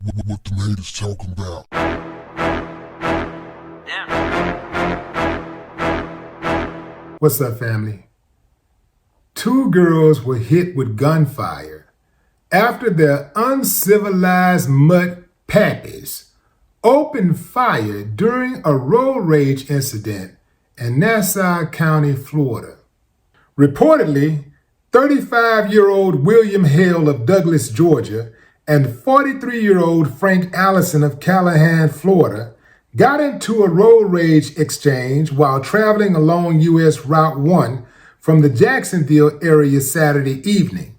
What them haters talking about? What's up, family? Two girls were hit with gunfire after their uncivilized mutt pappies opened fire during a road rage incident in Nassau County, Florida. Reportedly, 35-year-old William Hale of Douglas, Georgia, and 43-year-old Frank Allison of Callahan, Florida, got into a road rage exchange while traveling along U.S. Route 1 from the Jacksonville area Saturday evening.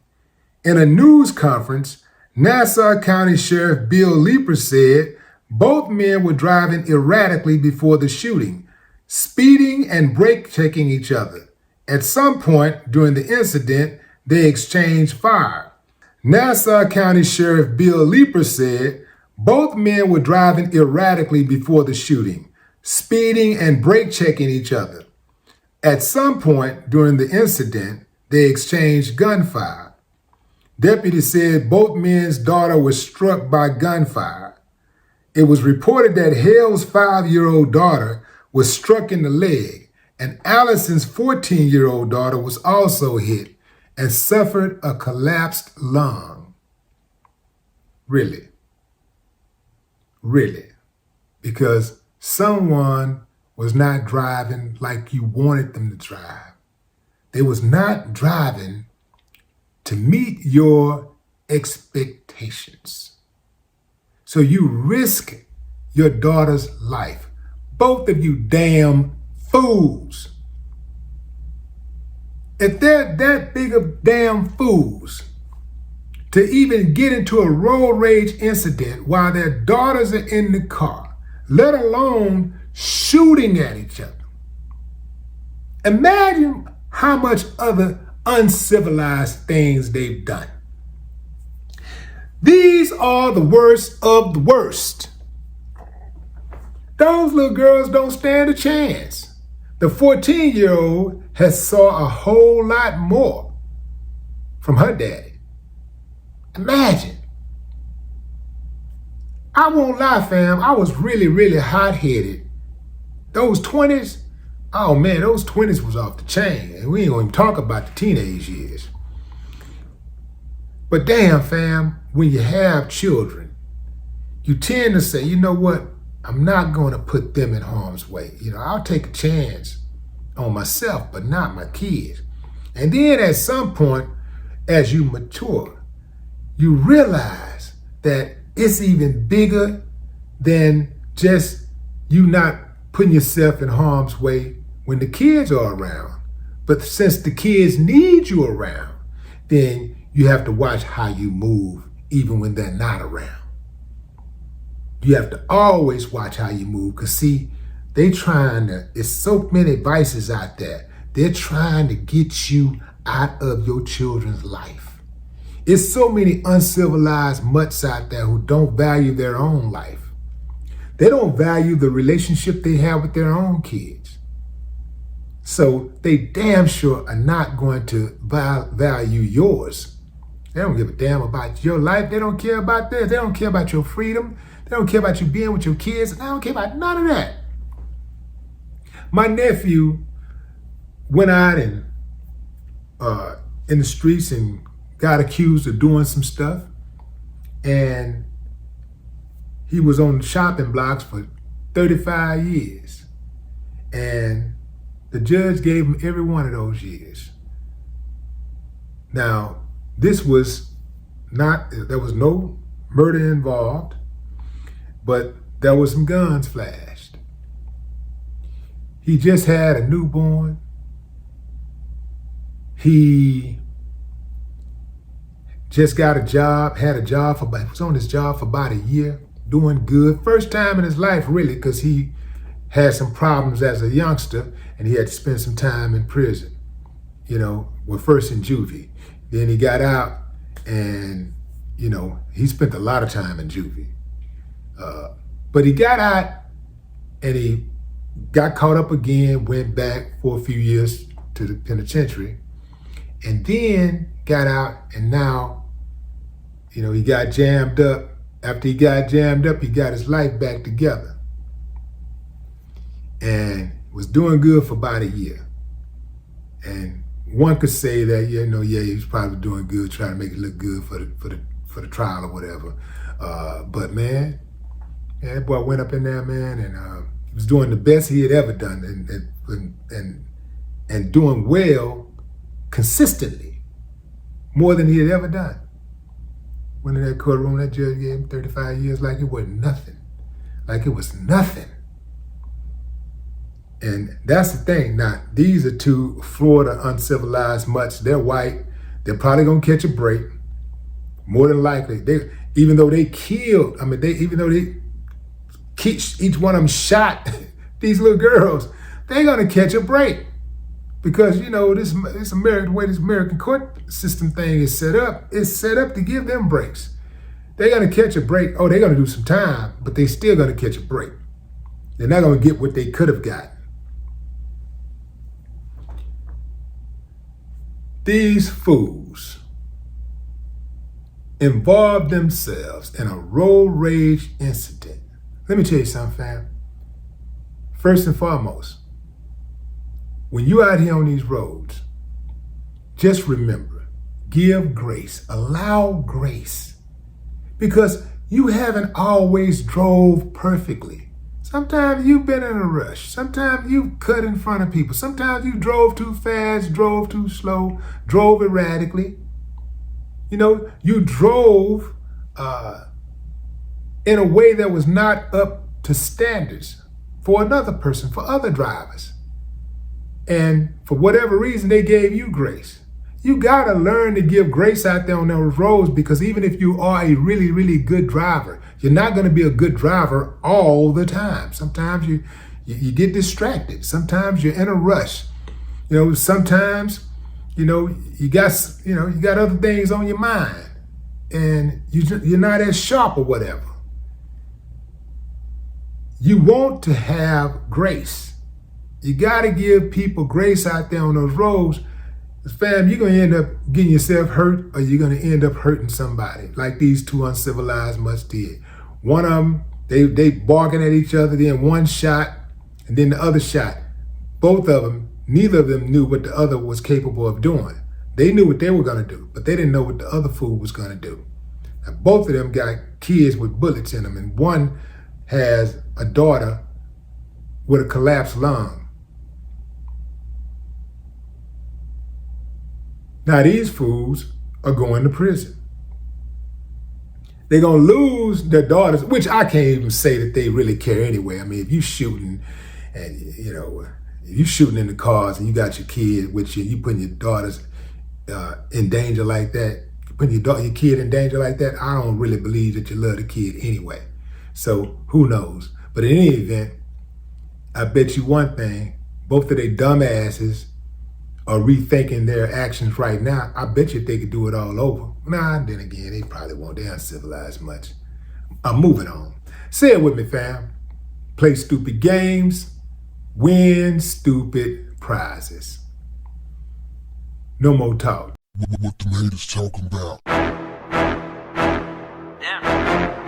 In a news conference, Nassau County Sheriff Bill Leeper said both men were driving erratically before the shooting, speeding and brake-checking each other. At some point during the incident, they exchanged fire. Nassau County Sheriff Bill Leeper said both men were driving erratically before the shooting, speeding and brake-checking each other. At some point during the incident, they exchanged gunfire. Deputies said both men's daughter was struck by gunfire. It was reported that Hale's 5-year-old daughter was struck in the leg, and Allison's 14-year-old daughter was also hit and suffered a collapsed lung. Really? Because someone was not driving like you wanted them to drive. They was not driving to meet your expectations. So you risk your daughter's life. Both of you damn fools. If they're that big of damn fools to even get into a road rage incident while their daughters are in the car, let alone shooting at each other. Imagine how much other uncivilized things they've done. These are the worst of the worst. Those little girls don't stand a chance. The 14-year-old has saw a whole lot more from her daddy. Imagine. I won't lie, fam. I was really hot-headed. Those 20s, oh man, those 20s was off the chain. And we ain't gonna even talk about the teenage years. But damn, fam, when you have children, you tend to say, you know what? I'm not gonna put them in harm's way. I'll take a chance on myself, but not my kids. And then at some point, as you mature, you realize that it's even bigger than just you not putting yourself in harm's way when the kids are around. But since the kids need you around, then you have to watch how you move even when they're not around. You have to always watch how you move, because see, it's so many vices out there. They're trying to get you out of your children's life. It's so many uncivilized mutts out there who don't value their own life. They don't value the relationship they have with their own kids. So they damn sure are not going to value yours. They don't give a damn about your life. They don't care about this. They don't care about your freedom. They don't care about you being with your kids. They don't care about none of that. My nephew went out and in the streets and got accused of doing some stuff. And he was on the shopping blocks for 35 years. And the judge gave him every one of those years. Now, there was no murder involved, but there was some guns flashed. He just had a newborn. He just got a job, he was on his job for about a year, doing good. First time in his life, really, because he had some problems as a youngster and he had to spend some time in prison. First in juvie. Then he got out and, he spent a lot of time in juvie. But he got out and he got caught up again, went back for a few years to the penitentiary, and then got out, and now, he got jammed up After he got jammed up, he got his life back together and was doing good for about a year. And one could say that, he was probably doing good, trying to make it look good for the trial or whatever. But man, that boy went up in there, man, and he was doing the best he had ever done, and doing well consistently, more than he had ever done. Went in that courtroom, that judge gave him 35 years like it was nothing. Like it was nothing. And that's the thing. Now, these are two Florida uncivilized mutts. They're white. They're probably gonna catch a break. More than likely. Even though they killed, each one of them shot these little girls, they're gonna catch a break. Because, this American, the way this American court system thing is set up, it's set up to give them breaks. They're gonna catch a break. Oh, they're gonna do some time, but they still gonna catch a break. They're not gonna get what they could have gotten. These fools involved themselves in a road rage incident. Let me tell you something, fam. First and foremost, when you out here on these roads, just remember, give grace, allow grace, because you haven't always drove perfectly. Sometimes you've been in a rush. Sometimes you've cut in front of people. Sometimes you drove too fast, drove too slow, drove erratically. You drove in a way that was not up to standards for another person, for other drivers. And for whatever reason, they gave you grace. You got to learn to give grace out there on those roads, because even if you are a really, really good driver, you're not going to be a good driver all the time. Sometimes you get distracted. Sometimes you're in a rush. Sometimes, you got other things on your mind, and you're not as sharp or whatever. You want to have grace. You got to give people grace out there on those roads. Fam, you're going to end up getting yourself hurt, or you're going to end up hurting somebody, like these two uncivilized mutts did. One of them, they barking at each other, then one shot, and then the other shot. Both of them, neither of them knew what the other was capable of doing. They knew what they were going to do, but they didn't know what the other fool was going to do. Now, both of them got kids with bullets in them, and one has a daughter with a collapsed lung. Now, these fools are going to prison. They're going to lose their daughters, which I can't even say that they really care anyway. I mean, if you're shooting and, if you're shooting in the cars and you got your kid with you, you putting your daughters in danger like that, putting your kid in danger like that, I don't really believe that you love the kid anyway. So who knows? But in any event, I bet you one thing, both of they dumbasses are rethinking their actions right now. I bet you if they could do it all over. Nah, then again, they probably won't. They uncivilized much. I'm moving on. Say it with me, fam. Play stupid games, win stupid prizes. No more talk. What the haters talking about? Damn.